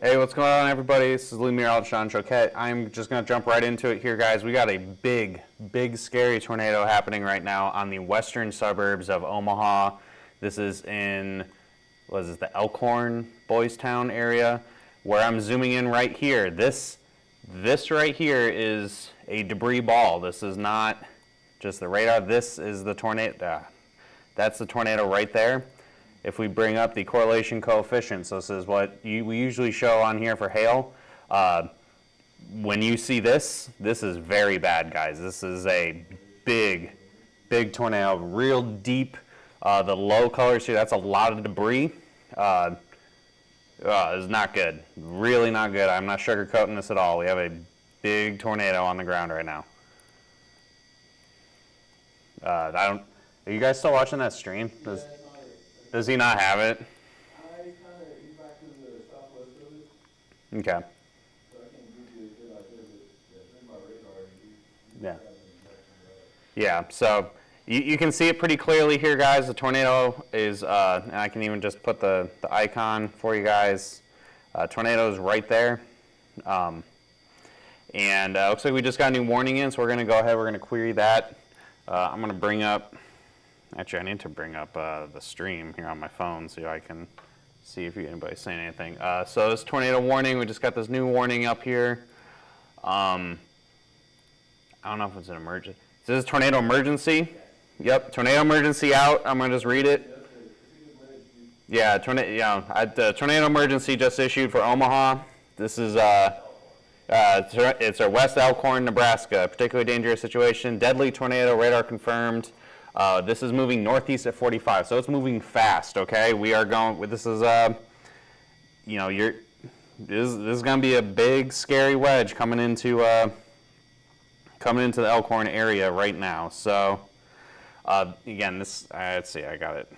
Hey, what's going on, everybody? This is Lee Sean Choquette. I'm just going to jump right into it here, guys. We got a big, scary tornado happening right now on the western suburbs of Omaha. This is in, what is it, the Elkhorn, Boys Town area, where I'm zooming in right here. This right here is a debris ball. This is not just the radar. This is the tornado. That's the tornado right there. If we bring up the correlation coefficient, so this is what we usually show on here for hail. When you see this is very bad, guys. This is a big tornado, real deep. The low colors here, that's a lot of debris. It's not good, really not good. I'm not sugarcoating this at all. We have a big tornado on the ground right now. Are you guys still watching that stream? Does he not have it? He's back to the southwest of it. Okay. So I can't give you a good idea, but in my radar, Yeah. Yeah, so you can see it pretty clearly here, guys. The tornado is, and I can even just put the icon for you guys. Tornado is right there. And looks like we just got a new warning in, so we're going to go ahead, we're going to query that. I'm going to bring up, actually I need to bring up the stream here on my phone so I can see if anybody's saying anything. So this tornado warning, we just got this new warning up here. I don't know if it's an emergency. This is tornado emergency. Yep, tornado emergency out. I'm going to just read it. Yeah, tornado emergency just issued for Omaha. This is it's our West Elkhorn, Nebraska. Particularly dangerous situation. Deadly tornado, radar confirmed. This is moving northeast at 45, so it's moving fast. Okay, we are going. This is you know, this is going to be a big, scary wedge coming into the Elkhorn area right now. So again, this let's see, I got it.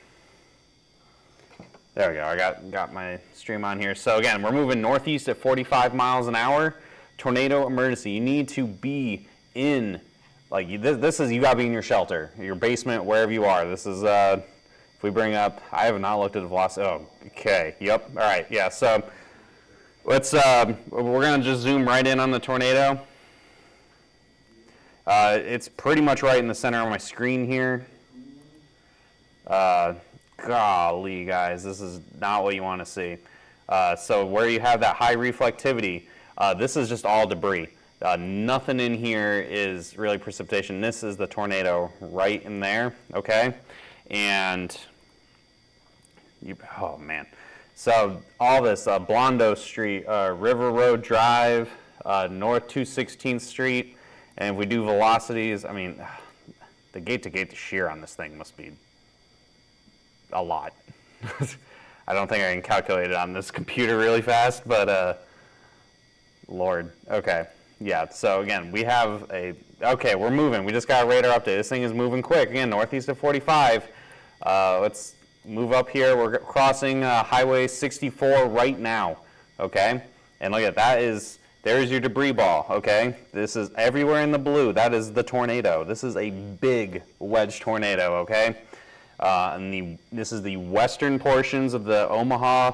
There we go. I got my stream on here. So again, we're moving northeast at 45 miles an hour. Tornado emergency. You need to be in, like, this is, you gotta be in your shelter, your basement, wherever you are. This is, if we bring up, I have not looked at the velocity. Oh, okay. Yep. All right. Yeah. So let's, we're gonna just zoom right in on the tornado. It's pretty much right in the center of my screen here. Golly, guys, this is not what you want to see. So where you have that high reflectivity, this is just all debris. Nothing in here is really precipitation. This is the tornado right in there, okay? And, oh man. So all this, Blondo Street, River Road Drive, North 216th Street, and if we do velocities, I mean, the gate-to-gate to shear on this thing must be a lot. I don't think I can calculate it on this computer really fast, but Lord, okay. Yeah, so again, we have okay, we're moving. We just got a radar update. This thing is moving quick. Again, northeast of 45. Let's move up here. We're crossing Highway 64 right now, okay? And look at that, there's your debris ball, okay? This is everywhere in the blue. That is the tornado. This is a big wedge tornado, okay? And this is the western portions of the Omaha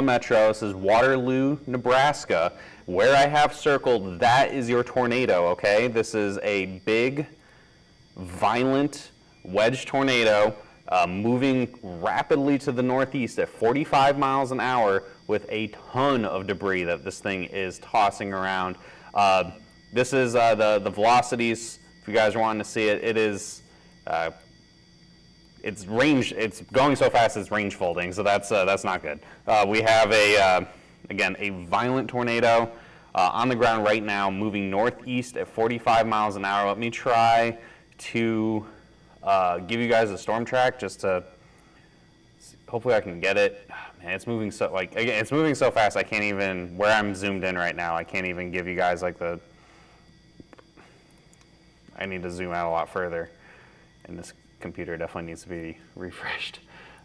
Metro. This is Waterloo, Nebraska. Where I have circled, that is your tornado, okay? This is a big, violent wedge tornado moving rapidly to the northeast at 45 miles an hour with a ton of debris that this thing is tossing around. This is the velocities, if you guys are wanting to see it. It is, it's going so fast it's range folding, so that's not good. We have again, a violent tornado on the ground right now, moving northeast at 45 miles an hour. Let me try to give you guys a storm track just to, hopefully I can get it. Man, it's moving so, like, again, it's moving so fast I can't even, where I'm zoomed in right now, I can't even give you guys like the, I need to zoom out a lot further. And this computer definitely needs to be refreshed.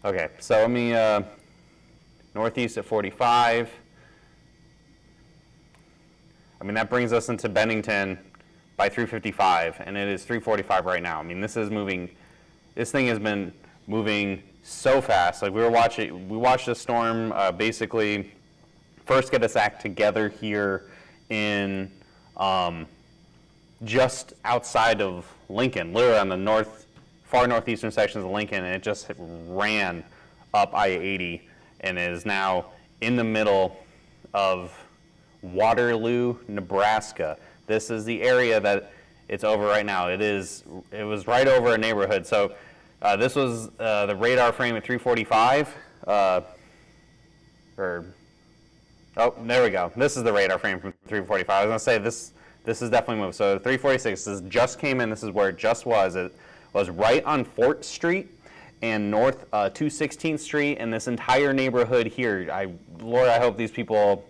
Okay, so let me, northeast at 45. I mean, that brings us into Bennington by 3:55, and it is 3:45 right now. I mean, this is moving, this thing has been moving so fast. Like we watched the storm basically first get its act together here in just outside of Lincoln, literally on the far northeastern sections of Lincoln, and it just ran up I-80 and is now in the middle of Waterloo, Nebraska. This is the area that it's over right now. It was right over a neighborhood. So this was the radar frame at 345. Oh, there we go. This is the radar frame from 345. I was gonna say this is definitely moved. So 346, this just came in. This is where it just was. It was right on Fort Street and North 216th Street, and this entire neighborhood here. Lord, I hope these people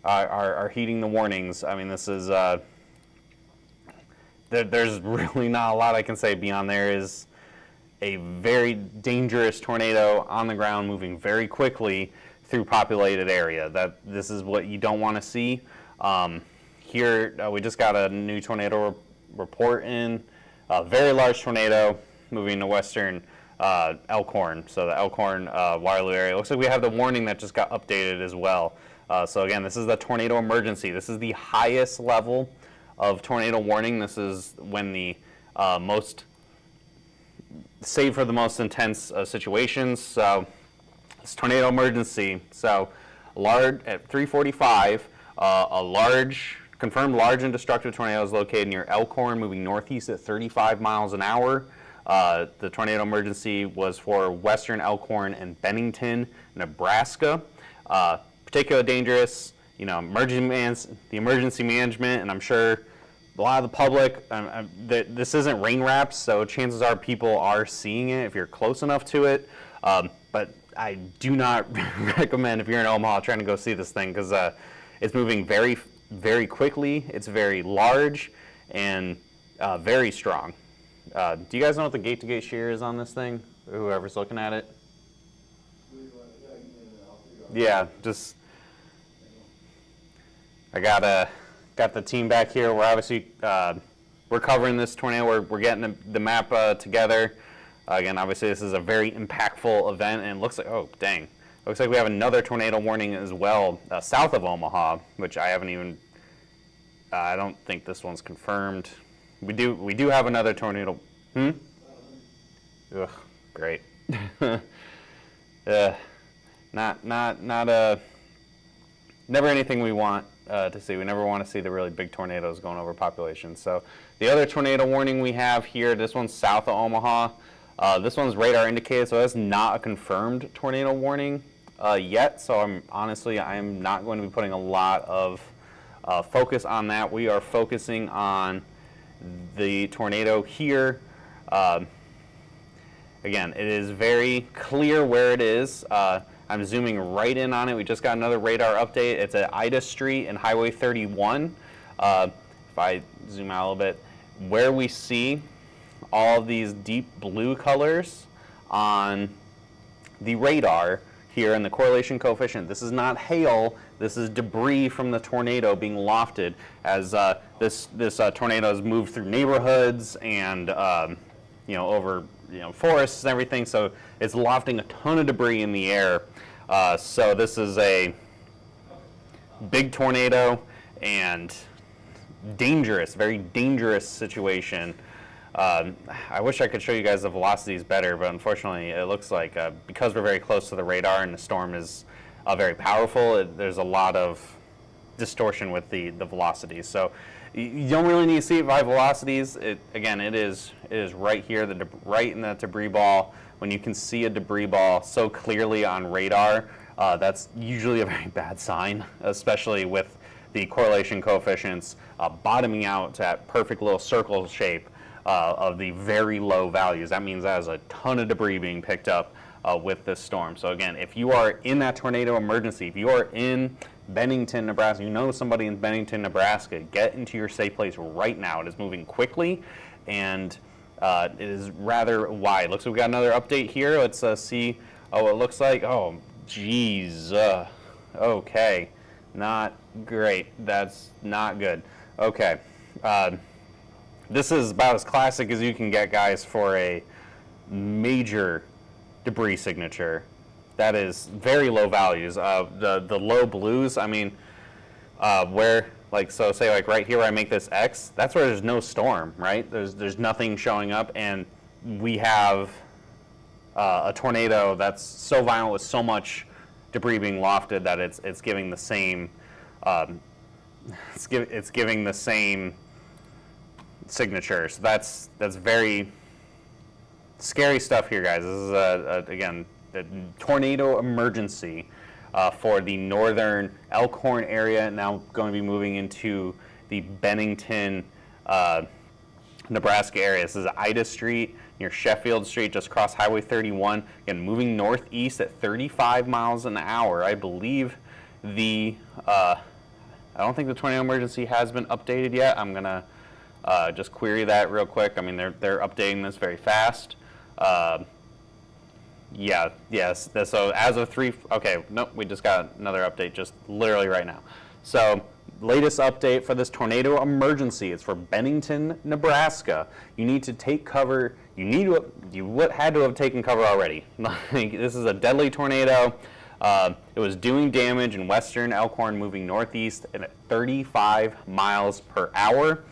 are heeding the warnings. I mean, this is there's really not a lot I can say beyond there is a very dangerous tornado on the ground moving very quickly through populated area. This is what you don't want to see. Here we just got a new tornado report in, a very large tornado moving to western Elkhorn. So the Elkhorn Waterloo area. Looks like we have the warning that just got updated as well. So again, this is the tornado emergency. This is the highest level of tornado warning. This is when the save for the most intense situations. So it's tornado emergency. So at 3:45, confirmed large and destructive tornado is located near Elkhorn, moving northeast at 35 miles an hour. The tornado emergency was for western Elkhorn and Bennington, Nebraska. Particularly dangerous, you know, the emergency management, and I'm sure a lot of the public, this isn't rain wraps, so chances are people are seeing it if you're close enough to it. But I do not recommend, if you're in Omaha, trying to go see this thing, because it's moving very, very quickly. It's very large and very strong. Do you guys know what the gate-to-gate shear is on this thing? Whoever's looking at it? Yeah, just I got the team back here. We're obviously we're covering this tornado. We're getting the map together. Again, obviously this is a very impactful event, and it looks like, oh dang, looks like we have another tornado warning as well south of Omaha, which I haven't even. I don't think this one's confirmed. We do have another tornado. Ugh, great. Never anything we want to see. We never want to see the really big tornadoes going over populations. So the other tornado warning we have here, this one's south of Omaha. This one's radar indicated, so that's not a confirmed tornado warning yet. So I'm not going to be putting a lot of focus on that. We are focusing on the tornado here. Again, it is very clear where it is. I'm zooming right in on it. We just got another radar update. It's at Ida Street and Highway 31. If I zoom out a little bit, where we see all of these deep blue colors on the radar here in the correlation coefficient. This is not hail. This is debris from the tornado being lofted as this tornado has moved through neighborhoods and over forests and everything. So it's lofting a ton of debris in the air. So this is a big tornado and dangerous, very dangerous situation. I wish I could show you guys the velocities better, but unfortunately it looks like because we're very close to the radar and the storm is very powerful, there's a lot of distortion with the velocities. So you don't really need to see it by velocities. Again, it is right here, right in that debris ball. When you can see a debris ball so clearly on radar, that's usually a very bad sign, especially with the correlation coefficients bottoming out to that perfect little circle shape of the very low values. That means there's a ton of debris being picked up with this storm. So again, if you are in that tornado emergency, if you are in Bennington, Nebraska, you know somebody in Bennington, Nebraska, get into your safe place right now. It is moving quickly, and it is rather wide. Looks like we got another update here. Let's see. Oh, it looks like, oh, geez. Okay, not great. That's not good. Okay. This is about as classic as you can get, guys, for a major debris signature. That is very low values. The low blues, I mean, where, like, so say like right here where I make this X, that's where there's no storm, right? There's nothing showing up, and we have a tornado that's so violent with so much debris being lofted that it's giving the same it's giving the same signature. So that's very scary stuff here, guys. This is again, the tornado emergency for the northern Elkhorn area, now going to be moving into the Bennington, Nebraska area. This is Ida Street near Sheffield Street, just across Highway 31. Again, moving northeast at 35 miles an hour. I believe the, I don't think the tornado emergency has been updated yet. I'm gonna just query that real quick. I mean, they're updating this very fast. Yeah, yes. So as of okay, nope, we just got another update just literally right now. So latest update for this tornado emergency is for Bennington, Nebraska. You need to take cover. You had to have taken cover already. This is a deadly tornado. It was doing damage in western Elkhorn, moving northeast at 35 miles per hour.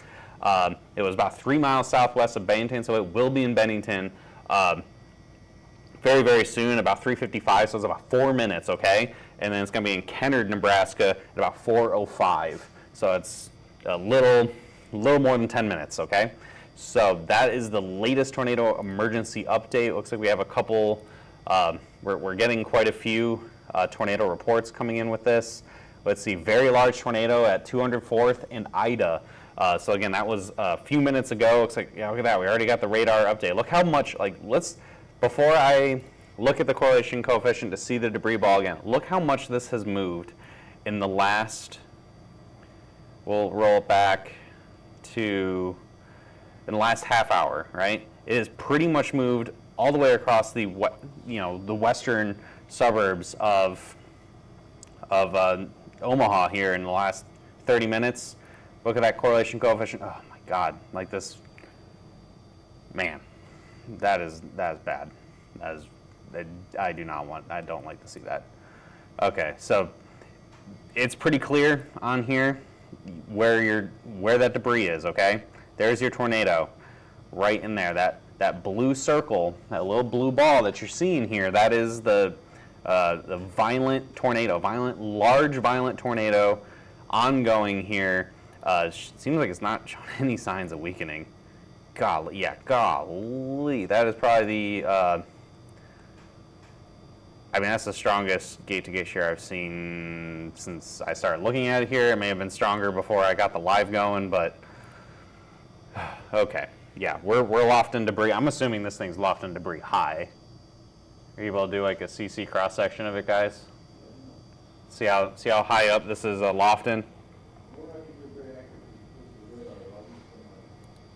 It was about 3 miles southwest of Bennington, so it will be in Bennington very, very soon, about 3:55, so it's about 4 minutes, okay? And then it's going to be in Kennard, Nebraska at about 4:05. So it's a little more than 10 minutes, okay? So that is the latest tornado emergency update. Looks like we have a couple, we're getting quite a few tornado reports coming in with this. Let's see, very large tornado at 204th and Ida. So again, that was a few minutes ago. Looks like, yeah, look at that. We already got the radar update. Look how much, like, before I look at the correlation coefficient to see the debris ball again, look how much this has moved in the last, we'll roll it back to, in the last half hour, right? It has pretty much moved all the way across the, the western suburbs of Omaha here in the last 30 minutes. Look at that correlation coefficient. Oh my God, like this, man, that is bad. I don't like to see that. Okay, so it's pretty clear on here where that debris is, okay? There's your tornado right in there. That blue circle, that little blue ball that you're seeing here, that is the violent tornado, large violent tornado ongoing here. Seems like it's not showing any signs of weakening. Golly, that is probably the, that's the strongest gate-to-gate shear I've seen since I started looking at it here. It may have been stronger before I got the live going, but okay. Yeah, we're loft in debris. I'm assuming this thing's loft in debris high. Are you able to do like a CC cross-section of it, guys? See how high up this is lofting?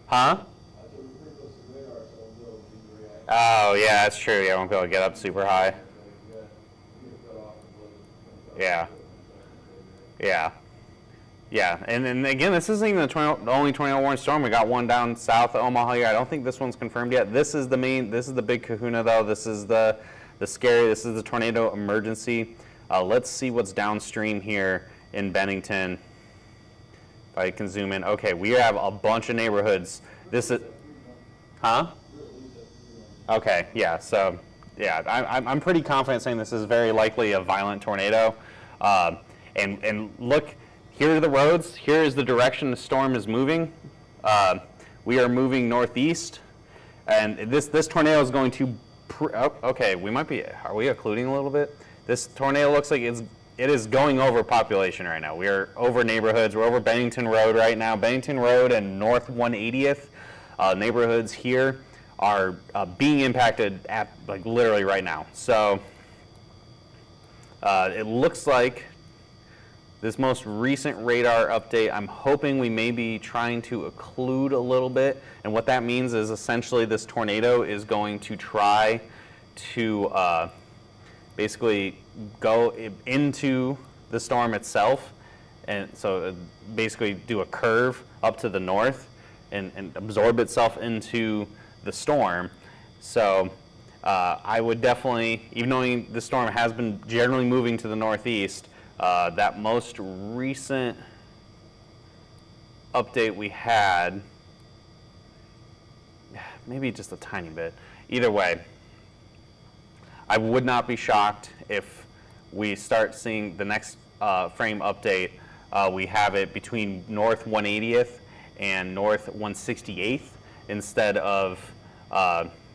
Huh? Oh, yeah, that's true. Yeah, I won't be able to get up super high. Yeah. And then again, this isn't even the only tornado warning storm. We got one down south of Omaha here. I don't think this one's confirmed yet. This is the big kahuna though. This is the scary, this is the tornado emergency. Let's see what's downstream here in Bennington. If I can zoom in. Okay, we have a bunch of neighborhoods. This is, huh? Okay, yeah, so, yeah, I'm pretty confident saying this is very likely a violent tornado. And look, here are the roads. Here is the direction the storm is moving. We are moving northeast, and this tornado is going to, okay, are we occluding a little bit? This tornado looks like it is going over population right now. We are over neighborhoods. We're over Bennington Road right now. Bennington Road and North 180th. neighborhoods here are being impacted at like literally right now. So it looks like this most recent radar update, I'm hoping we may be trying to occlude a little bit. And what that means is essentially this tornado is going to try to basically go into the storm itself. And so basically do a curve up to the north and absorb itself into the storm. So I would definitely, even knowing the storm has been generally moving to the northeast, that most recent update we had, maybe just a tiny bit. Either way, I would not be shocked if we start seeing the next frame update. We have it between north 180th and north 168th instead of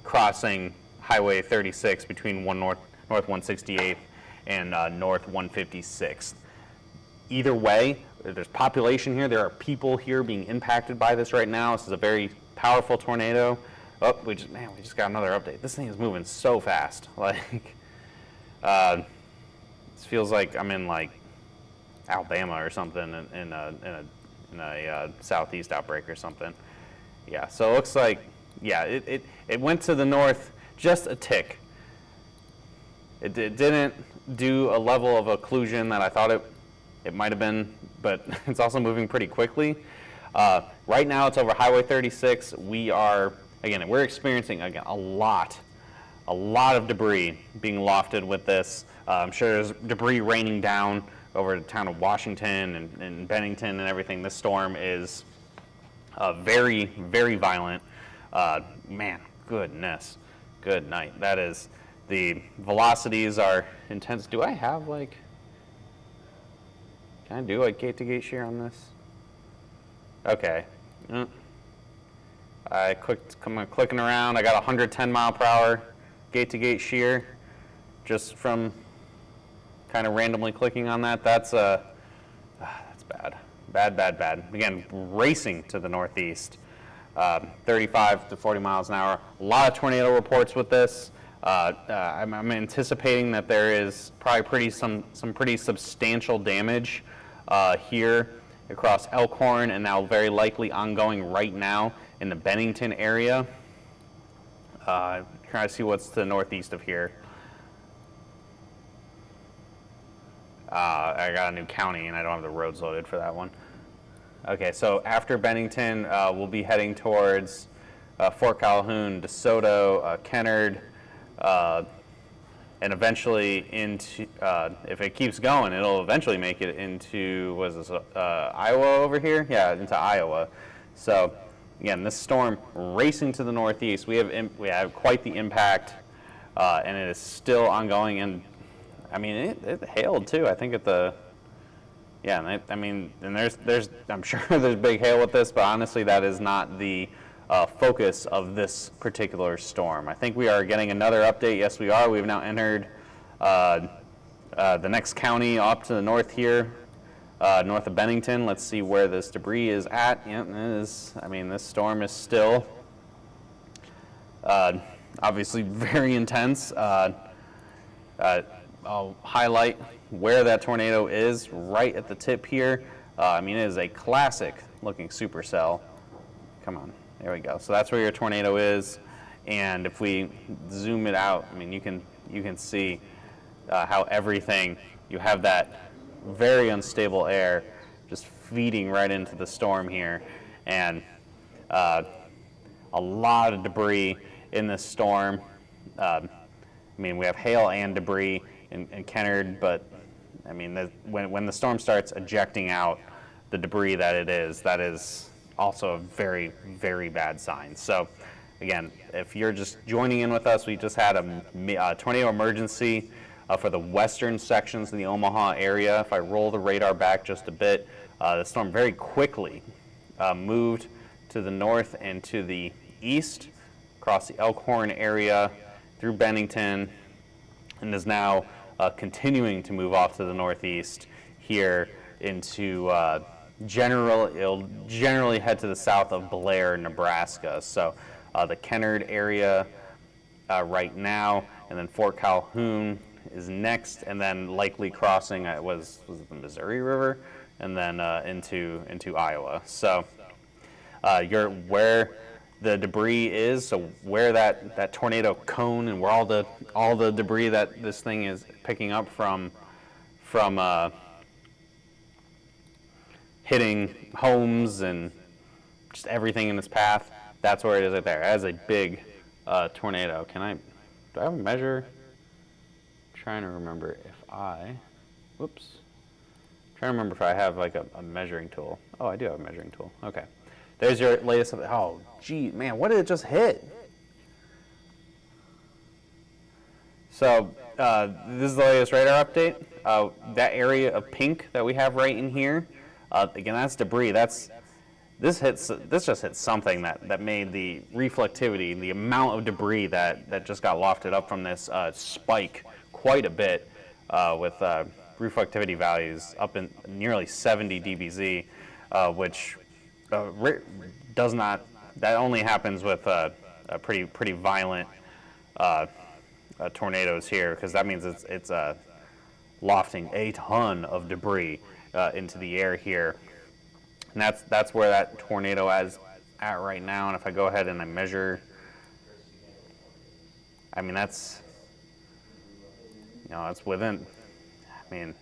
crossing Highway 36 between north 168th and north 156th. Either way, there's population here. There are people here being impacted by this right now. This is a very powerful tornado. Oh, we just got another update. This thing is moving so fast. Like, this feels like I'm in like Alabama or something in a southeast outbreak or something. Yeah. So it looks like, yeah, it went to the north just a tick. It didn't do a level of occlusion that I thought it might have been, but it's also moving pretty quickly. Right now it's over Highway 36. We're experiencing, again, a lot of debris being lofted with this. I'm sure there's debris raining down over the town of Washington and Bennington and everything. This storm is very, very violent. Man, goodness, good night. That is, the velocities are intense. Do I have like, can I do like gate-to-gate shear on this? Okay. I'm clicking around. I got 110 mile per hour gate-to-gate shear just from kind of randomly clicking on that. That's bad. Bad. Again, racing to the northeast. 35 to 40 miles an hour. A lot of tornado reports with this. I'm anticipating that there is probably some pretty substantial damage here across Elkhorn, and now very likely ongoing right now in the Bennington area. Trying to see what's to the northeast of here. I got a new county and I don't have the roads loaded for that one. Okay, so after Bennington, we'll be heading towards Fort Calhoun, DeSoto, Kennard, and eventually into, if it keeps going, it'll eventually make it into, what is this, Iowa over here? Yeah, into Iowa. So again, this storm racing to the northeast, we have quite the impact, and it is still ongoing. And I mean, it hailed too. I think at the, yeah, I mean, and I'm sure there's big hail with this, but honestly, that is not the focus of this particular storm. I think we are getting another update. Yes, we are. We've now entered the next county up to the north here, north of Bennington. Let's see where this debris is at. Yeah, I mean, this storm is still obviously very intense. I'll highlight where that tornado is right at the tip here. I mean, it is a classic looking supercell. Come on, there we go. So that's where your tornado is. And if we zoom it out, I mean, you can see how everything, you have that very unstable air just feeding right into the storm here. And a lot of debris in this storm. I mean, we have hail and debris in Kennard, but I mean, when the storm starts ejecting out the debris that is also a very, very bad sign. So again, if you're just joining in with us, we just had a tornado emergency for the western sections of the Omaha area. If I roll the radar back just a bit, the storm very quickly moved to the north and to the east, across the Elkhorn area, through Bennington, and is now continuing to move off to the northeast here into it'll generally head to the south of Blair, Nebraska. So the Kennard area right now, and then Fort Calhoun is next, and then likely crossing was it the Missouri River, and then into Iowa. So you're where the debris is, so where that tornado cone and where all the debris that this thing is picking up from hitting homes and just everything in its path, that's where it is right there. That is a big tornado. Do I have a measure? I'm trying to remember if whoops. Trying to remember if I have like a measuring tool. Oh, I do have a measuring tool. Okay. There's your latest. Oh, gee, man, what did it just hit? So this is the latest radar update. That area of pink that we have right in here, again, that's debris. This just hit something that made the reflectivity, the amount of debris that just got lofted up from this spike quite a bit with reflectivity values up in nearly 70 dBz, which does not. That only happens with pretty violent tornadoes here, because that means it's lofting a ton of debris into the air here, and that's where that tornado is at right now. And if I go ahead and I measure, I mean that's within. I mean,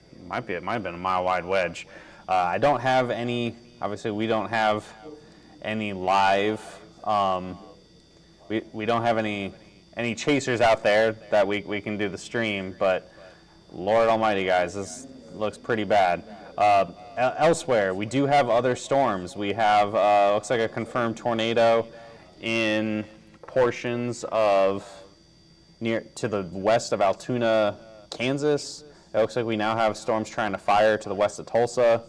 it might have been a mile wide wedge. I don't have any. Obviously, we don't have any live. We don't have any chasers out there that we can do the stream. But Lord Almighty, guys, this looks pretty bad. Elsewhere, we do have other storms. We have looks like a confirmed tornado in portions of near to the west of Altoona, Kansas. It looks like we now have storms trying to fire to the west of Tulsa,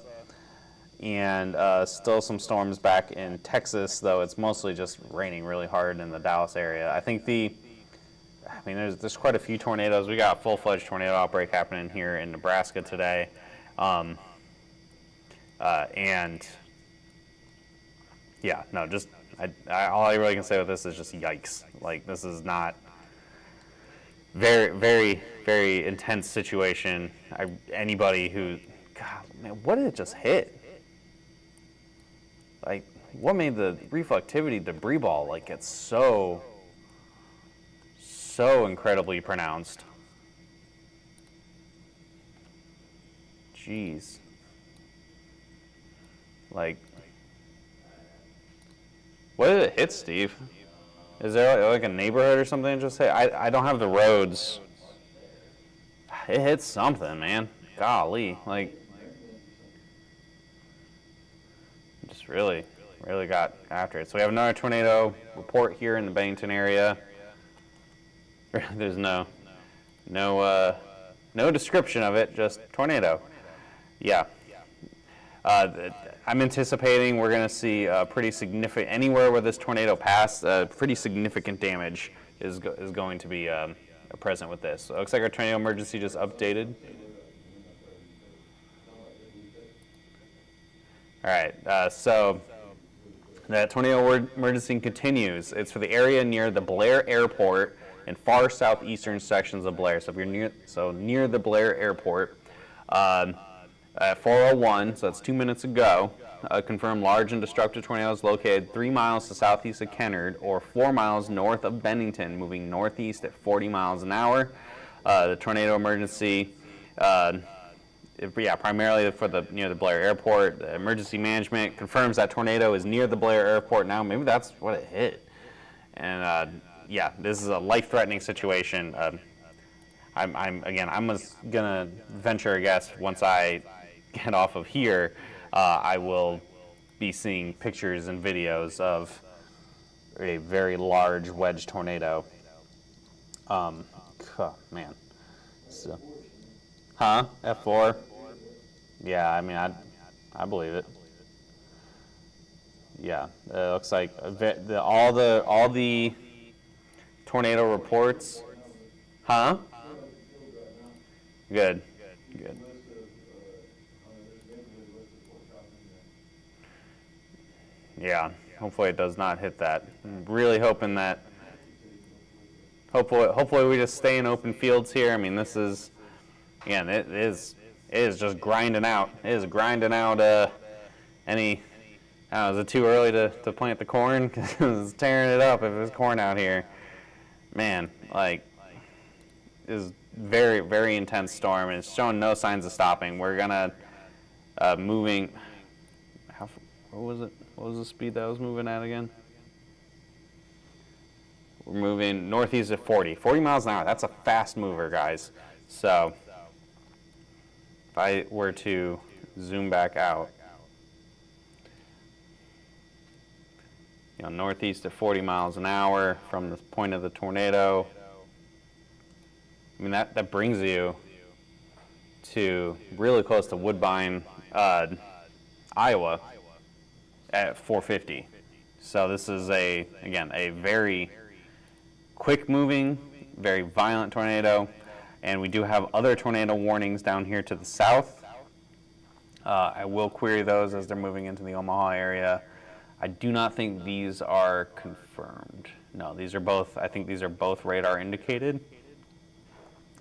and still some storms back in Texas, though it's mostly just raining really hard in the Dallas area. I think there's quite a few tornadoes. We got a full-fledged tornado outbreak happening here in Nebraska today, and yeah, no, just all I really can say with this is just yikes. Like, this is not. Very, very, very intense situation. Anybody who, God, man, what did it just hit? Like, what made the reflectivity debris ball like get so incredibly pronounced? Jeez. Like, what did it hit, Steve? Is there like a neighborhood or something that just hit? I don't have the roads. It hit something, man. Golly, like, just really got after it. So we have another tornado report here in the Bennington area. There's no description of it, just tornado. Yeah. I'm anticipating we're going to see pretty significant, anywhere where this tornado passed, pretty significant damage is going to be present with this. So it looks like our tornado emergency just updated. All right, so the tornado emergency continues. It's for the area near the Blair Airport and far southeastern sections of Blair. So if you're near the Blair Airport, at 4:01, so that's 2 minutes ago, confirmed large and destructive tornadoes located 3 miles to southeast of Kennard or 4 miles north of Bennington, moving northeast at 40 miles an hour. The tornado emergency, primarily for near the Blair Airport. The emergency management confirms that tornado is near the Blair Airport now. Maybe that's what it hit. And this is a life-threatening situation. I'm gonna venture a guess once I get off of here, I will be seeing pictures and videos of a very large wedge tornado. Man. So, F4. Yeah, I mean, I believe it. Yeah, it looks like all the tornado reports. Good. Yeah, hopefully it does not hit that. I'm really hoping that, hopefully we just stay in open fields here. I mean, this is, again, it is just grinding out. It is grinding out any, I don't know, is it too early to plant the corn? Because it's tearing it up if there's corn out here. Man, like, is very, very intense storm, and it's showing no signs of stopping. We're gonna moving. What was it? What was the speed that I was moving at again? We're moving northeast at 40 miles an hour. That's a fast mover, guys. So if I were to zoom back out, you know, northeast at 40 miles an hour from the point of the tornado. I mean, that brings you to really close to Woodbine, Iowa at 450. So this is again, a very quick moving, very violent tornado. And we do have other tornado warnings down here to the south. I will query those as they're moving into the Omaha area. I do not think these are confirmed. No, these are both, I think these are both radar indicated.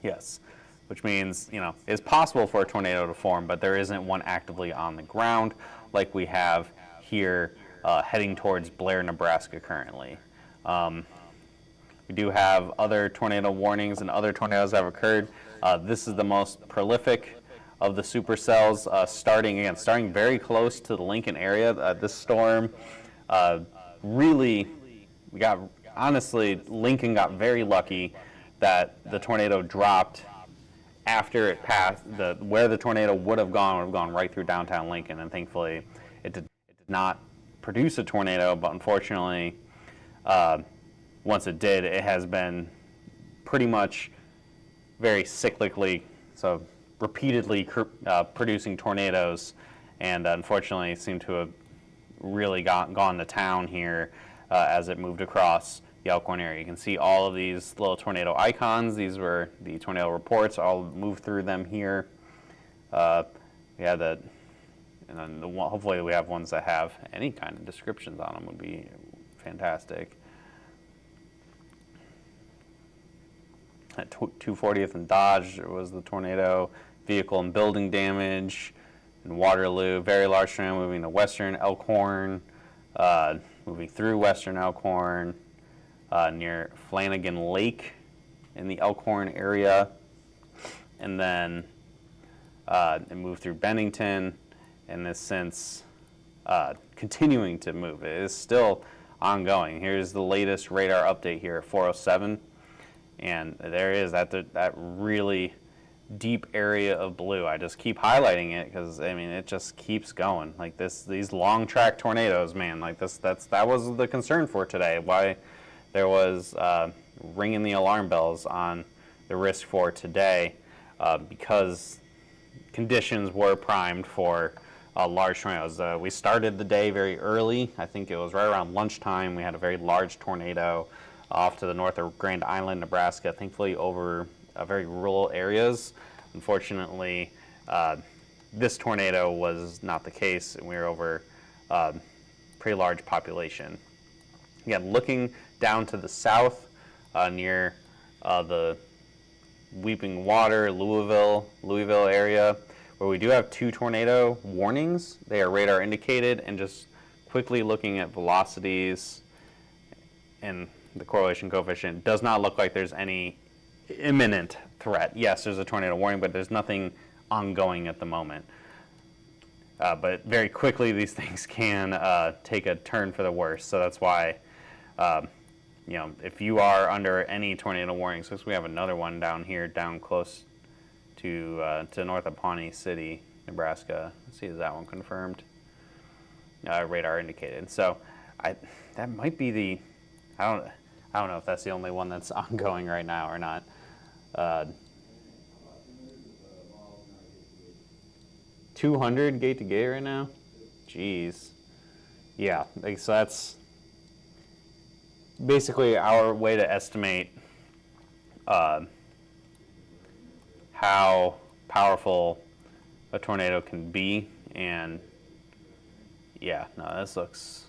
Yes, which means, you know, it's possible for a tornado to form, but there isn't one actively on the ground like we have here heading towards Blair, Nebraska currently. We do have other tornado warnings and other tornadoes that have occurred. This is the most prolific of the supercells, starting very close to the Lincoln area. This storm really, honestly, Lincoln got very lucky that the tornado dropped after it passed. Where the tornado would have gone right through downtown Lincoln, and thankfully it did not produce a tornado, but unfortunately, once it did, it has been pretty much very cyclically, so repeatedly producing tornadoes, and unfortunately seemed to have really gone to town here as it moved across the Elkhorn area. You can see all of these little tornado icons. These were the tornado reports. I'll move through them here. Yeah, and then hopefully we have ones that have any kind of descriptions on them would be fantastic. At 240th and Dodge was the tornado. Vehicle and building damage. In Waterloo, very large tornado moving to western Elkhorn, moving through western Elkhorn, near Flanagan Lake in the Elkhorn area. And then it moved through Bennington, and has since continuing to move. It is still ongoing. Here's the latest radar update here at 407. And there is that really deep area of blue. I just keep highlighting it because I mean it just keeps going. Like these long track tornadoes, man. Like that was the concern for today. Why there was ringing the alarm bells on the risk for today because conditions were primed for large tornadoes. We started the day very early. I think it was right around lunchtime. We had a very large tornado off to the north of Grand Island, Nebraska, thankfully over very rural areas. Unfortunately, this tornado was not the case, and we were over pretty large population. Again, looking down to the south near the Weeping Water, Louisville area, where we do have 2 tornado warnings. They are radar indicated, and just quickly looking at velocities and the correlation coefficient, does not look like there's any imminent threat. Yes, there's a tornado warning, but there's nothing ongoing at the moment. But very quickly, these things can take a turn for the worse. So that's why, you know, if you are under any tornado warnings, since we have another one down here, down close to north of Pawnee City, Nebraska. Let's see, is that one confirmed? Radar indicated. So that might be the, I don't know if that's the only one that's ongoing right now or not. 200 gate to gate right now? Jeez. Yeah, so that's basically our way to estimate how powerful a tornado can be. And yeah, no, this looks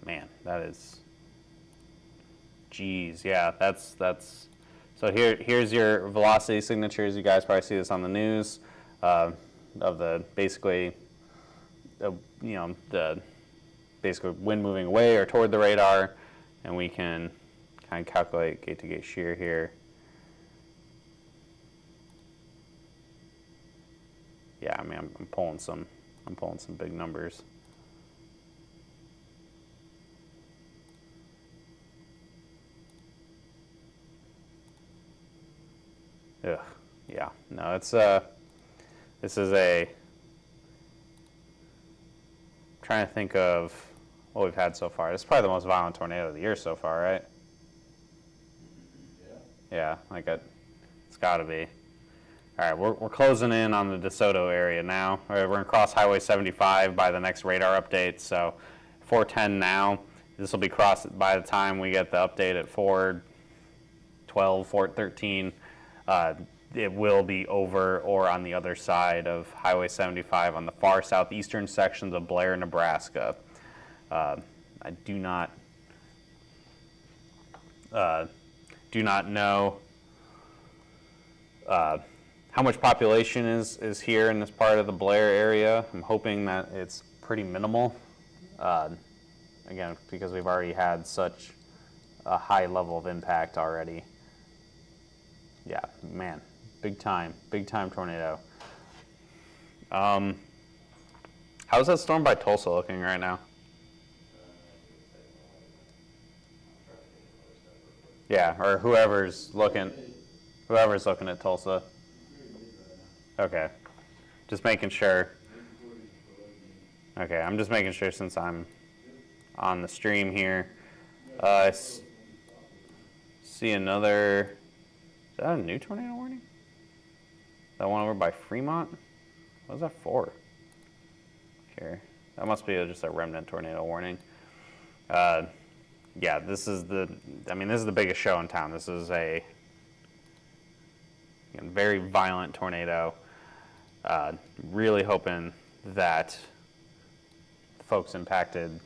man, that is, geez, yeah, that's, so here's your velocity signatures. You guys probably see this on the news, of the, basically, the basically wind moving away or toward the radar, and we can kind of calculate gate-to-gate shear here. Yeah, I mean, I'm pulling some big numbers. Ugh, yeah, no, it's this is trying to think of what we've had so far. This is probably the most violent tornado of the year so far, right? Yeah, like it's got to be. All right, we're closing in on the DeSoto area now. All right, we're gonna cross Highway 75 by the next radar update. So 410 now. This will be crossed by the time we get the update at 412, 413. It will be over or on the other side of Highway 75 on the far southeastern sections of Blair, Nebraska. I do not know how much population is here in this part of the Blair area. I'm hoping that it's pretty minimal. Again, because we've already had such a high level of impact already. Yeah, man, big time tornado. How's that storm by Tulsa looking right now? Yeah, or whoever's looking at Tulsa. Okay, just making sure. Okay, I'm just making sure since I'm on the stream here. I see another. Is that a new tornado warning? That one over by Fremont? What was that for? Here, that must be just a remnant tornado warning. Yeah, this is the biggest show in town. This is a very violent tornado. Really hoping that folks impacted,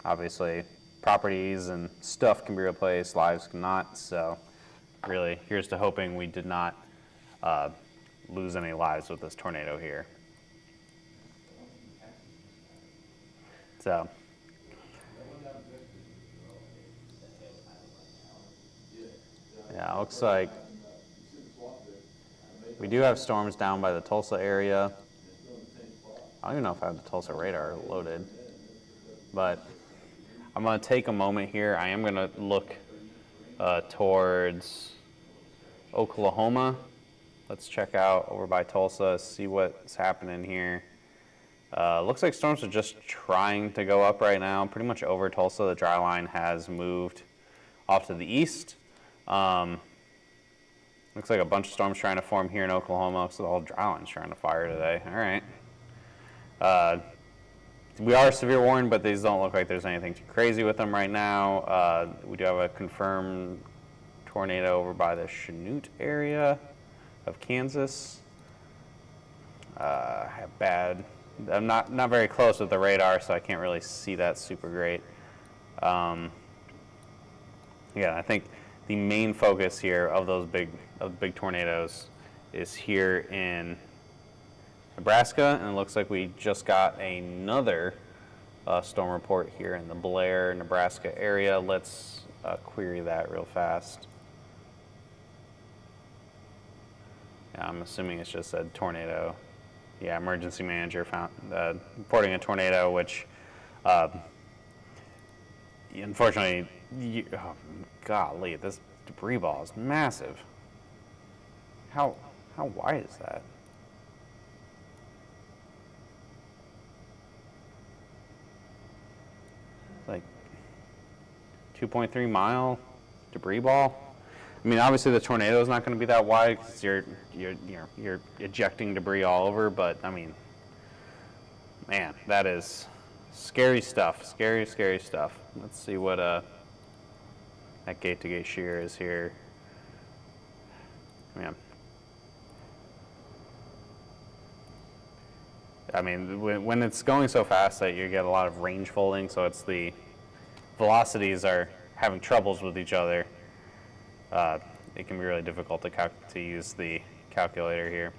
obviously properties and stuff can be replaced, lives cannot. So really, here's to hoping we did not lose any lives with this tornado here. So. Yeah, it looks like we do have storms down by the Tulsa area. I don't even know if I have the Tulsa radar loaded, but I'm going to take a moment here. I am going to look towards Oklahoma. Let's check out over by Tulsa, see what's happening here. Looks like storms are just trying to go up right now. Pretty much over Tulsa, the dry line has moved off to the east. Looks like a bunch of storms trying to form here in Oklahoma. So the whole dry line's trying to fire today. All right. We are severe warned, but these don't look like there's anything too crazy with them right now. We do have a confirmed tornado over by the Chanute area of Kansas. I have bad. I'm not very close with the radar, so I can't really see that super great. Yeah, I think the main focus here of those big tornadoes is here in Nebraska, and it looks like we just got another storm report here in the Blair, Nebraska area. Let's query that real fast. Yeah, I'm assuming it's just a tornado. Yeah, emergency manager found reporting a tornado, which unfortunately, oh, golly, this debris ball is massive. How wide is that? Like 2.3 mile debris ball. I mean, obviously the tornado is not going to be that wide because you're ejecting debris all over. But I mean, man, that is scary stuff. Scary stuff. Let's see what that gate-to-gate shear is here. Man, I mean, when it's going so fast that you get a lot of range folding, so it's the velocities are having troubles with each other, it can be really difficult to use the calculator here.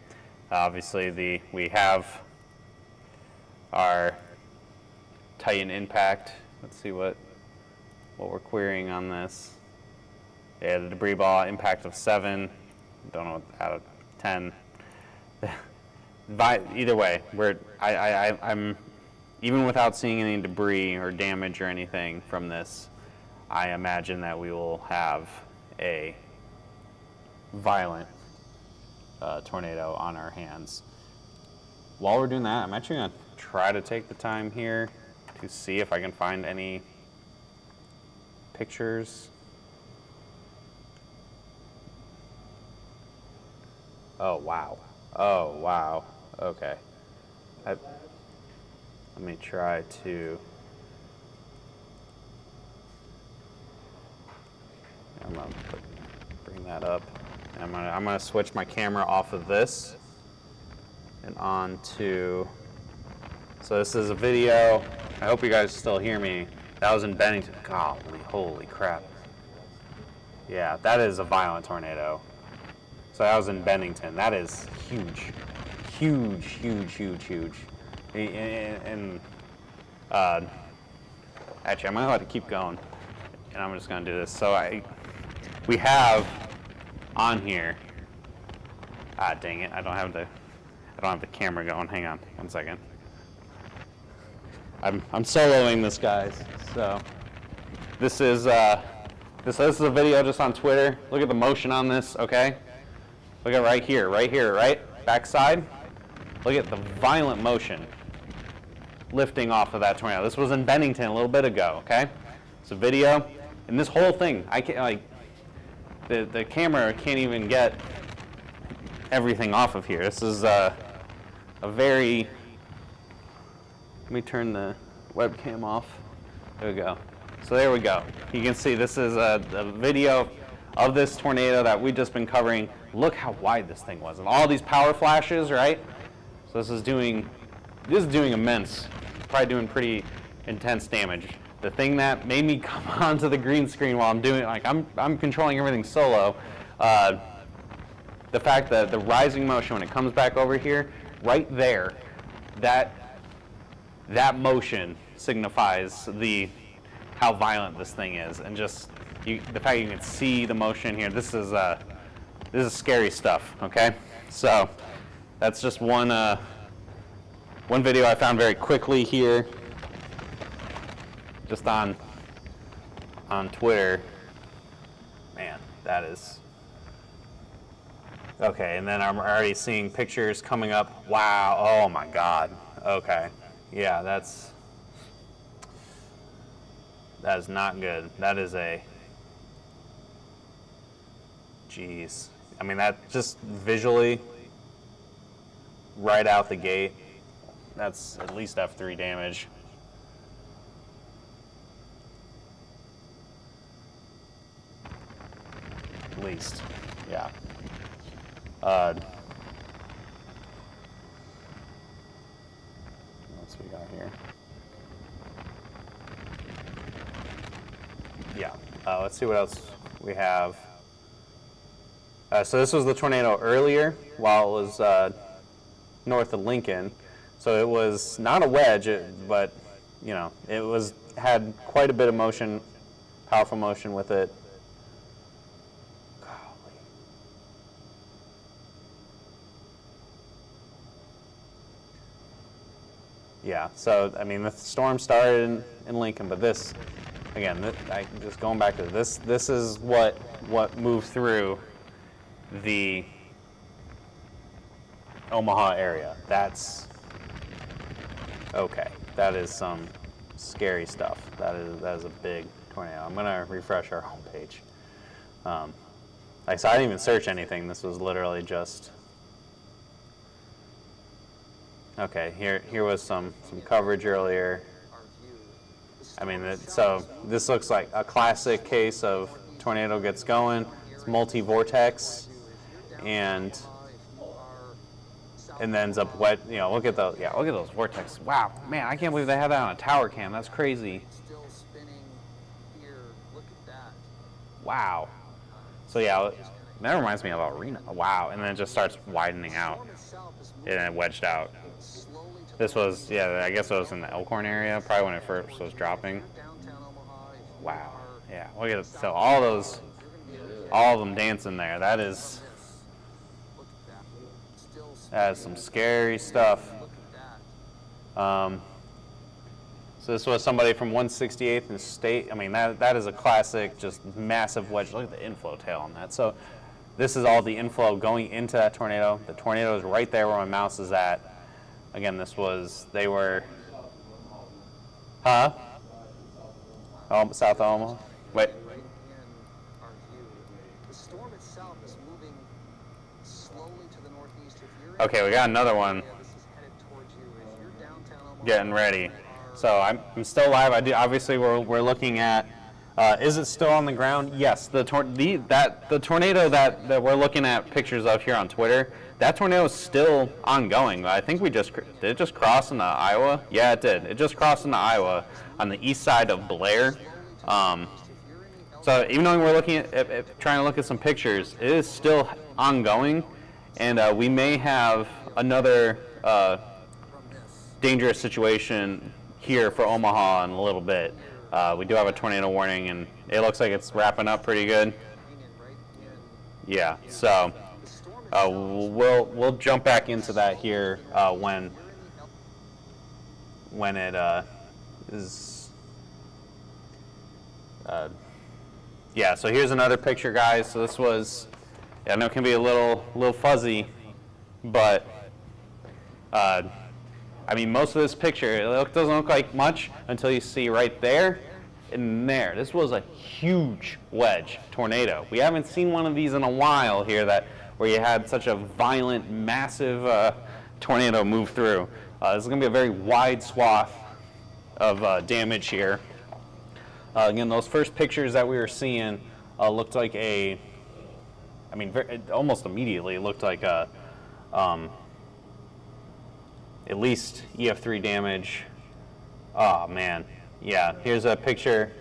Obviously, we have our Titan impact. Let's see what we're querying on this. Yeah, the debris ball impact of 7. Don't know, out of 10. Either way, I'm even without seeing any debris or damage or anything from this, I imagine that we will have a violent tornado on our hands. While we're doing that, I'm actually going to try to take the time here to see if I can find any pictures. Oh, wow. Oh, wow. Okay. Let me try to... I'm going to bring that up. I'm gonna switch my camera off of this and on to... So this is a video. I hope you guys still hear me. That was in Bennington. Golly, holy crap. Yeah, that is a violent tornado. So that was in Bennington. That is huge. Huge, huge, huge, huge. And actually, I might have to keep going. And I'm just gonna do this. So we have on here, dang it, I don't have the camera going. Hang on, 1 second. I'm soloing this, guys. So this is a video just on Twitter. Look at the motion on this, okay? Look at right here, right? Backside. Look at the violent motion lifting off of that tornado. This was in Bennington a little bit ago, okay? It's a video, and this whole thing, I can't, like, the camera can't even get everything off of here. This is a very... Let me turn the webcam off. There we go. So there we go. You can see this is a video of this tornado that we've just been covering. Look how wide this thing was. And all these power flashes, right? So this is doing immense, probably doing pretty intense damage. The thing that made me come onto the green screen while I'm doing, like, I'm controlling everything solo, the fact that the rising motion, when it comes back over here, right there, that motion signifies how violent this thing is, and just the fact you can see the motion here. This is scary stuff. Okay, so that's just one video I found very quickly here, just on Twitter. Man, that is okay. And then I'm already seeing pictures coming up. Wow. Oh my God. Okay. Yeah, that is not good. That is geez. I mean, that just visually, right out the gate, that's at least F3 damage. At least, yeah. What else we got here? Yeah, let's see what else we have. So this was the tornado earlier while it was north of Lincoln. So it was not a wedge, but you know, it had quite a bit of motion, powerful motion with it. Golly. Yeah, so I mean the storm started in Lincoln, but this, again, just going back to this is what moved through the Omaha area. That's okay. That is some scary stuff. That is a big tornado. I'm gonna refresh our homepage. Like, so I didn't even search anything. This was literally just okay. Here was some coverage earlier. I mean, so this looks like a classic case of tornado gets going. It's multi-vortex, and and then ends up wet. You know, look at the look at those vortex. Wow, man, I can't believe they had that on a tower cam. That's crazy. Still spinning here. Look at that. Wow. So yeah, that reminds me of Arena. Wow, and then it just starts widening out, and it wedged out. This was, yeah, I guess it was in the Elkhorn area, probably when it first was dropping. Wow. Yeah. Look at it. So all of them dancing there. That is some scary stuff. So this was somebody from 168th and State. I mean, that is a classic, just massive wedge. Look at the inflow tail on that. So this is all the inflow going into that tornado. The tornado is right there where my mouse is at. Again, they were, huh? Oh, south of Omaha. Wait. Right in our view. The storm itself is moving slowly to the northeast. If you're Okay, we got another one. this is headed towards you. If you're downtown Omaha, Getting ready. So I'm still live. Obviously we're looking at. Is it still on the ground? Yes. The tornado that we're looking at pictures of here on Twitter. That tornado is still ongoing. I think did it just cross into Iowa? Yeah, it did. It just crossed into Iowa on the east side of Blair. So even though we're looking at trying to look at some pictures, it is still ongoing, and we may have another dangerous situation here for Omaha in a little bit. We do have a tornado warning, and it looks like it's wrapping up pretty good. Yeah. So. We'll jump back into that here when it is. Yeah. So here's another picture, guys. So this was, I know it can be a little fuzzy, but I mean most of this picture doesn't look like much until you see right there and there. This was a huge wedge tornado. We haven't seen one of these in a while here where you had such a violent, massive tornado move through. This is going to be a very wide swath of damage here. Again, those first pictures that we were seeing looked like almost immediately it looked like at least EF3 damage. Oh man, yeah. Here's a picture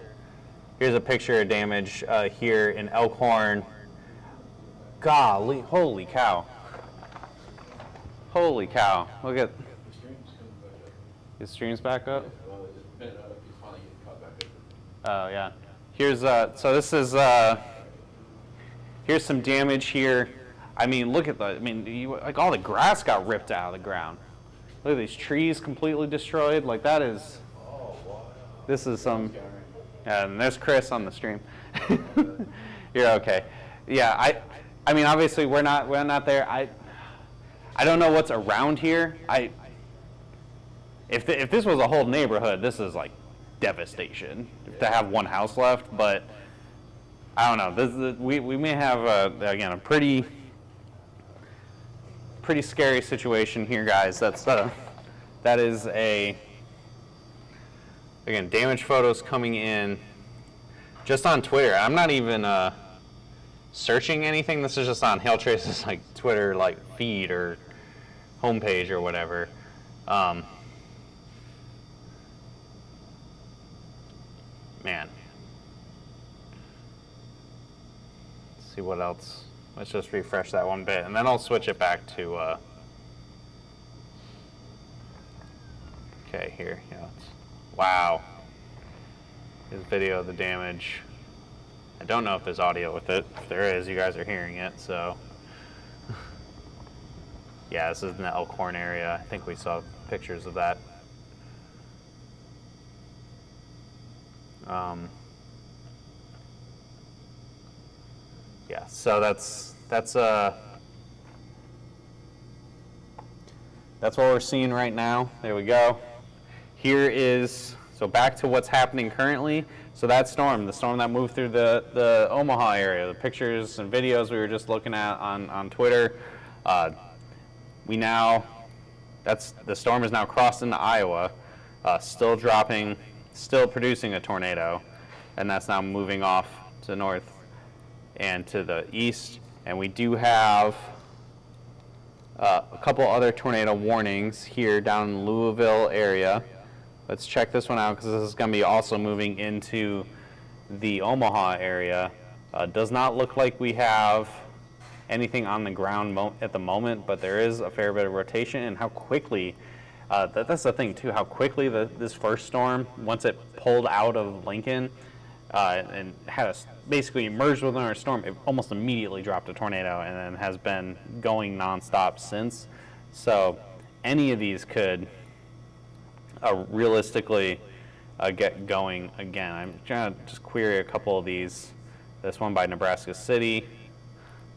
of damage here in Elkhorn. Golly, holy cow. Holy cow. Look at his streams back up. Oh yeah. Here's here's some damage here. I mean, look at like all the grass got ripped out of the ground. Look at these trees completely destroyed. Like this is some, and there's Chris on the stream. You're okay. Yeah, I mean, obviously we're not there. I don't know what's around here. If this was a whole neighborhood, this is like devastation to have one house left. But I don't know. We may have again a pretty scary situation here, guys. That is again damage photos coming in just on Twitter. I'm not even searching anything. This is just on Hailtrace's like Twitter feed or homepage or whatever. Man. Let's see what else. Let's just refresh that one bit, and then I'll switch it back to. Okay, here. Yeah. Wow. Here's video of the damage. I don't know if there's audio with it. If there is, you guys are hearing it, so. Yeah, this is in the Elkhorn area. I think we saw pictures of that. Yeah, so that's what we're seeing right now. There we go. Here is, so back to what's happening currently. So that storm, the storm that moved through the Omaha area, the pictures and videos we were just looking at on Twitter, the storm is now crossed into Iowa, still producing a tornado, and that's now moving off to the north and to the east. And we do have a couple other tornado warnings here down in the Louisville area. Let's check this one out because this is going to be also moving into the Omaha area. Does not look like we have anything on the ground at the moment, but there is a fair bit of rotation, and how quickly, that's the thing too, how quickly this first storm, once it pulled out of Lincoln and had us basically emerged within our storm, it almost immediately dropped a tornado and then has been going nonstop since. So any of these could realistically get going again. I'm trying to just query a couple of these. This one by Nebraska City.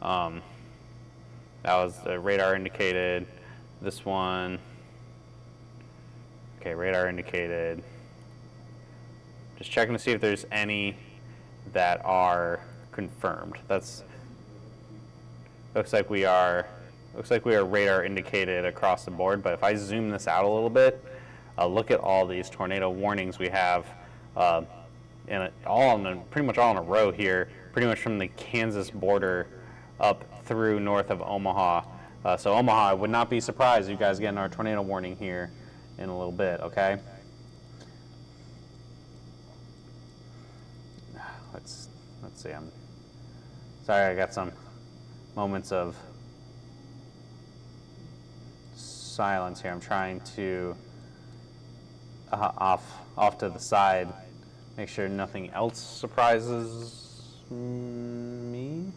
That was radar indicated. This one, okay, radar indicated. Just checking to see if there's any that are confirmed. Looks like we are radar indicated across the board. But if I zoom this out a little bit, look at all these tornado warnings we have, pretty much all in a row here, pretty much from the Kansas border up through north of Omaha. So Omaha, I would not be surprised if you guys get our tornado warning here in a little bit, okay? Let's see, I'm sorry, I got some moments of silence here. I'm trying to off to the side, make sure nothing else surprises me.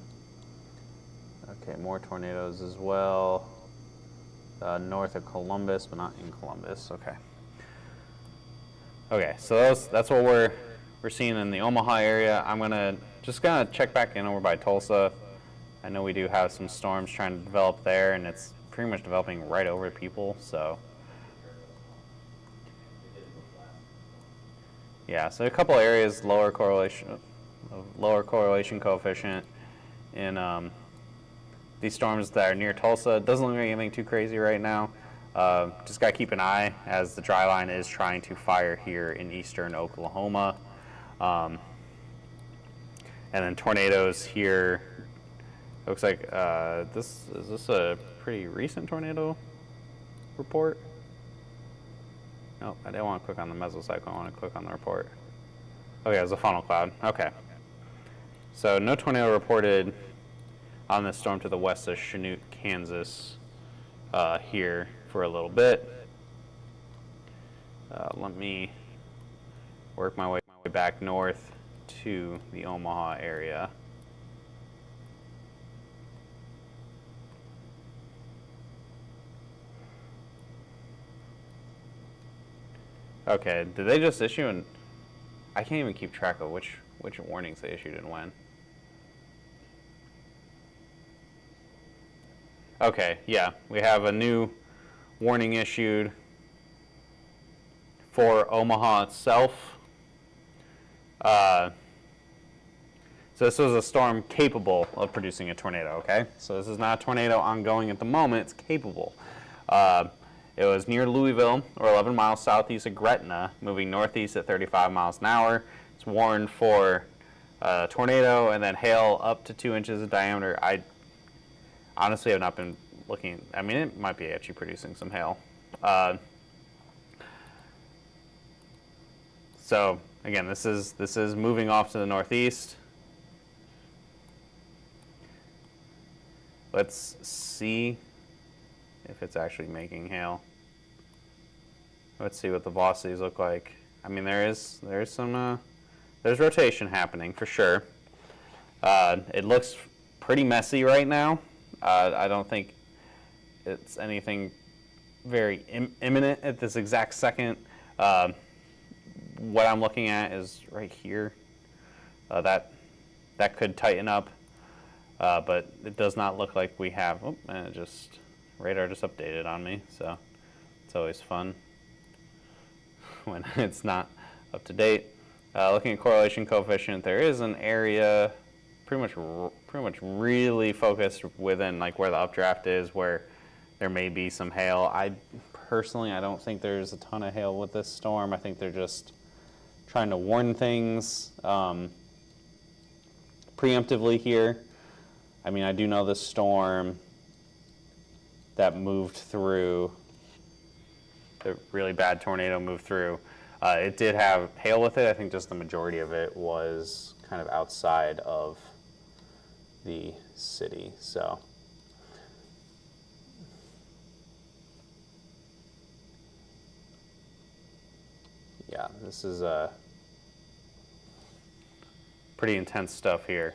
Okay, more tornadoes as well. North of Columbus, but not in Columbus. Okay. Okay, so that's what we're seeing in the Omaha area. I'm gonna check back in over by Tulsa. I know we do have some storms trying to develop there, and it's pretty much developing right over people. So yeah, so a couple areas lower correlation coefficient in these storms that are near Tulsa. It doesn't look like anything too crazy right now. Just got to keep an eye as the dry line is trying to fire here in eastern Oklahoma. And then tornadoes here. Looks like is this a pretty recent tornado report? No, I didn't want to click on the mesocyclone. I want to click on the report. Okay, it was a funnel cloud. Okay. So no tornado reported on this storm to the west of Chanute, Kansas here for a little bit. Let me work my way back north to the Omaha area. Okay, did they just issue an... I can't even keep track of which warnings they issued and when. Okay, yeah, we have a new warning issued for Omaha itself. So this was a storm capable of producing a tornado, okay? So this is not a tornado ongoing at the moment, it's capable. It was near Louisville, or 11 miles southeast of Gretna, moving northeast at 35 miles an hour. It's warned for tornado and then hail up to 2 inches in diameter. I honestly have not been looking. I mean, it might be actually producing some hail. So again, this is moving off to the northeast. Let's see if it's actually making hail. Let's see what the velocities look like. I mean, there's some there's rotation happening for sure. It looks pretty messy right now. I don't think it's anything very imminent at this exact second. What I'm looking at is right here. That could tighten up, but it does not look like we have. Oh, and radar just updated on me, so it's always fun when it's not up to date. Looking at correlation coefficient, there is an area pretty much really focused within like where the updraft is, where there may be some hail. I don't think there's a ton of hail with this storm. I think they're just trying to warn things preemptively here. I mean, I do know this storm that moved through, the really bad tornado moved through. It did have hail with it. I think just the majority of it was kind of outside of the city. So yeah, this is pretty intense stuff here.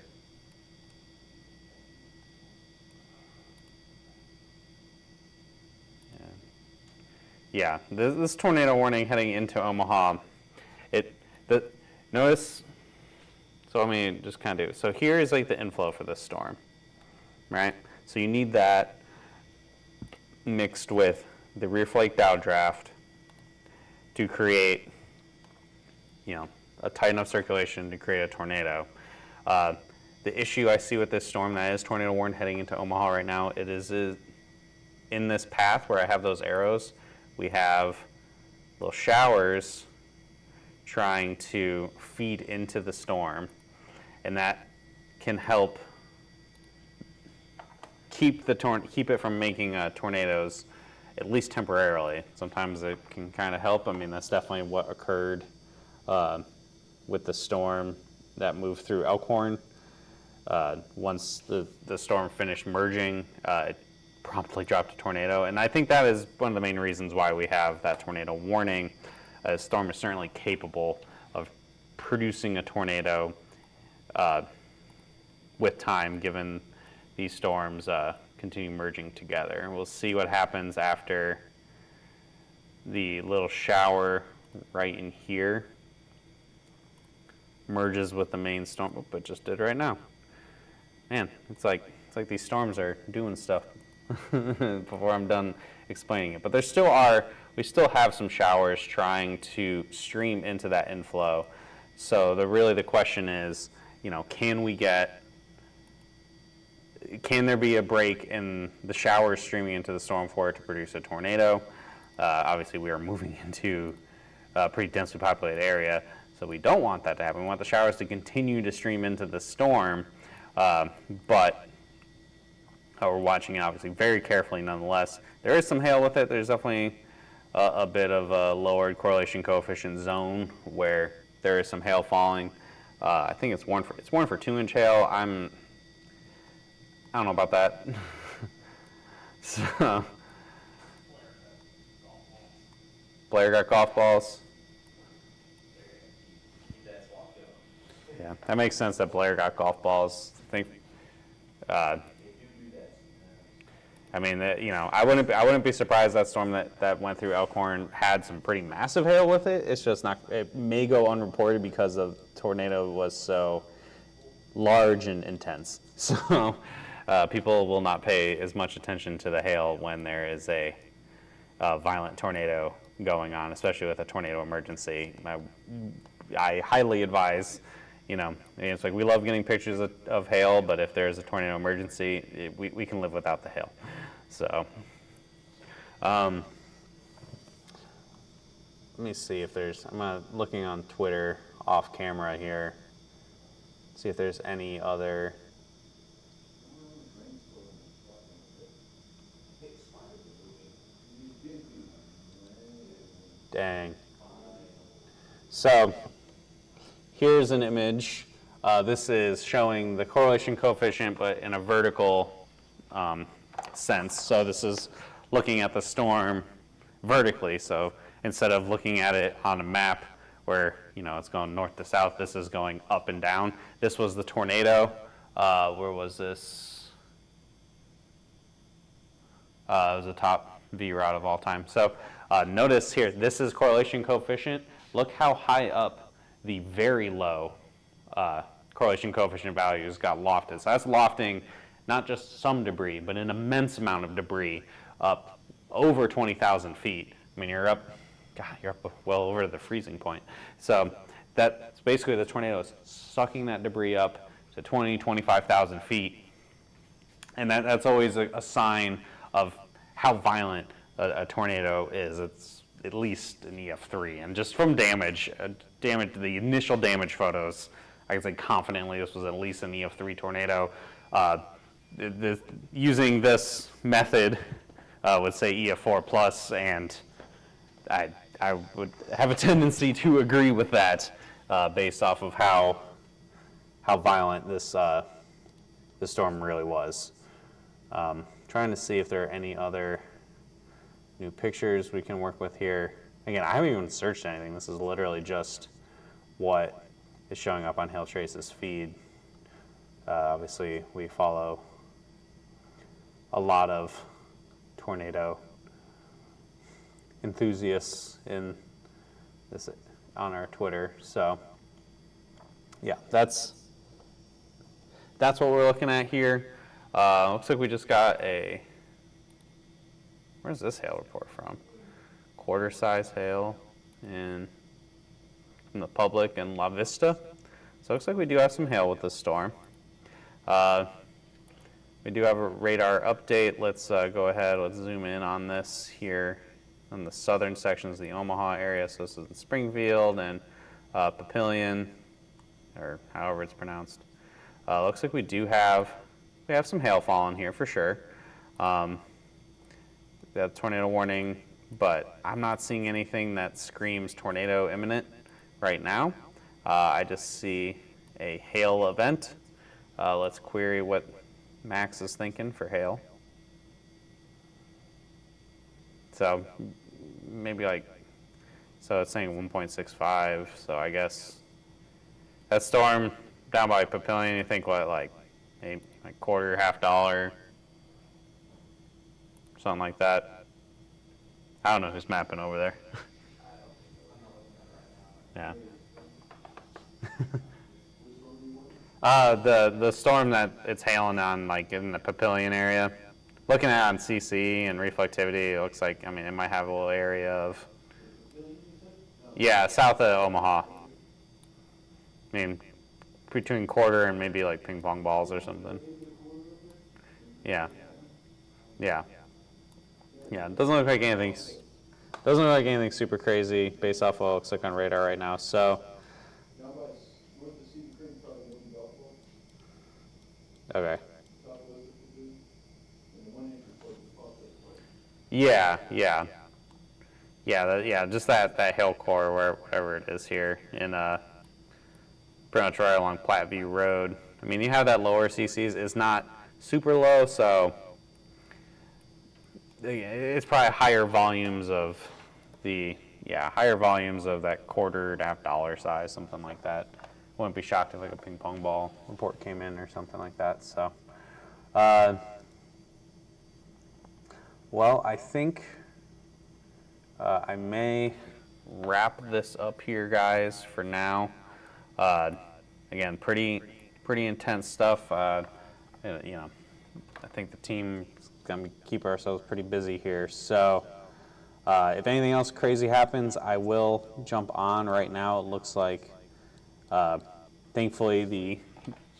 Yeah, this tornado warning heading into Omaha, notice, so let me just kind of do, so here is like the inflow for this storm, right? So you need that mixed with the rear flake downdraft to create, a tight enough circulation to create a tornado. The issue I see with this storm that is tornado warned heading into Omaha right now, it is in this path where I have those arrows, we have little showers trying to feed into the storm, and that can help keep it from making tornadoes, at least temporarily. Sometimes it can kind of help. I mean, that's definitely what occurred with the storm that moved through Elkhorn. Once the storm finished merging, it promptly dropped a tornado, and I think that is one of the main reasons why we have that tornado warning. A storm is certainly capable of producing a tornado with time, given these storms continue merging together. And we'll see what happens after the little shower right in here merges with the main storm. Oh, it just did right now. Man, it's like these storms are doing stuff before I'm done explaining it. But we still have some showers trying to stream into that inflow. So the question is, can there be a break in the showers streaming into the storm for it to produce a tornado? Obviously, we are moving into a pretty densely populated area, so we don't want that to happen. We want the showers to continue to stream into the storm, but we're watching it obviously very carefully nonetheless. There is some hail with it. There's definitely a bit of a lowered correlation coefficient zone where there is some hail falling. I think it's 1 for 2-inch hail. I don't know about that. So, Blair got golf balls. Yeah, that makes sense that Blair got golf balls. I think. I mean, I wouldn't be surprised that storm that went through Elkhorn had some pretty massive hail with it. It's just not. It may go unreported because the tornado was so large and intense. So people will not pay as much attention to the hail when there is a violent tornado going on, especially with a tornado emergency. I highly advise. It's like we love getting pictures of hail, but if there's a tornado emergency, we can live without the hail. So, let me see if I'm looking on Twitter off camera here, see if there's any other. Dang. So, here's an image. This is showing the correlation coefficient, but in a vertical sense. So this is looking at the storm vertically. So instead of looking at it on a map where it's going north to south, this is going up and down. This was the tornado. Where was this? It was the top V route of all time. So notice here, this is correlation coefficient. Look how high up the very low correlation coefficient values got lofted. So that's lofting not just some debris, but an immense amount of debris up over 20,000 feet. I mean, you're up well over the freezing point. So that's basically the tornado is sucking that debris up to 25,000 feet. And that's always a sign of how violent a tornado is. It's at least an EF3. And just from the initial damage photos, I can say confidently this was at least an EF3 tornado. Using this method would say EF4 plus, and I would have a tendency to agree with that based off of how violent this storm really was. Trying to see if there are any other new pictures we can work with here. Again, I haven't even searched anything. This is literally just what is showing up on Hail Trace's feed. Obviously, we follow a lot of tornado enthusiasts in this on our Twitter. So, yeah, that's what we're looking at here. Looks like we just got a. Where's this hail report from? Quarter size hail from the Public and La Vista. So it looks like we do have some hail with this storm. We do have a radar update. Let's go ahead, let's zoom in on this here on the southern sections of the Omaha area. So this is in Springfield and Papillion, or however it's pronounced. Looks like we have some hail falling here for sure. We have tornado warning, but I'm not seeing anything that screams tornado imminent right now. I just see a hail event. Let's query what Max is thinking for hail. So maybe so it's saying 1.65, so I guess that storm down by Papillion, you think what, maybe quarter, $half, something like that. I don't know who's mapping over there. Yeah. The storm that it's hailing on, in the Papillion area. Looking at it on CC and reflectivity, it looks like, it might have a little area of, yeah, south of Omaha. Between quarter and maybe ping pong balls or something. Yeah. Yeah. Yeah, it doesn't look like anything super crazy based off what it looks like on radar right now. So, okay. Yeah, just that hill core, wherever it is here in pretty much right along Platteview Road. You have that lower CCs. It's not super low, so it's probably higher volumes of that quarter to $half size, something like that. Wouldn't be shocked if a ping pong ball report came in or something like that. So, well, I think I may wrap this up here, guys, for now. Again, pretty intense stuff. I think the team's gonna keep ourselves pretty busy here. So, if anything else crazy happens, I will jump on. Right now, it looks like, thankfully, the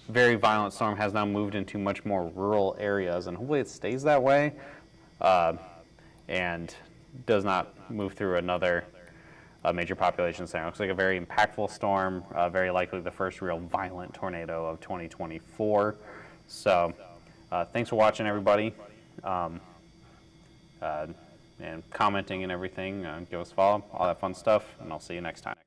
very violent storm has now moved into much more rural areas, and hopefully it stays that way, and does not move through another major population center. It looks like a very impactful storm, very likely the first real violent tornado of 2024. So, thanks for watching, everybody, and commenting and everything. Give us a follow, all that fun stuff, and I'll see you next time.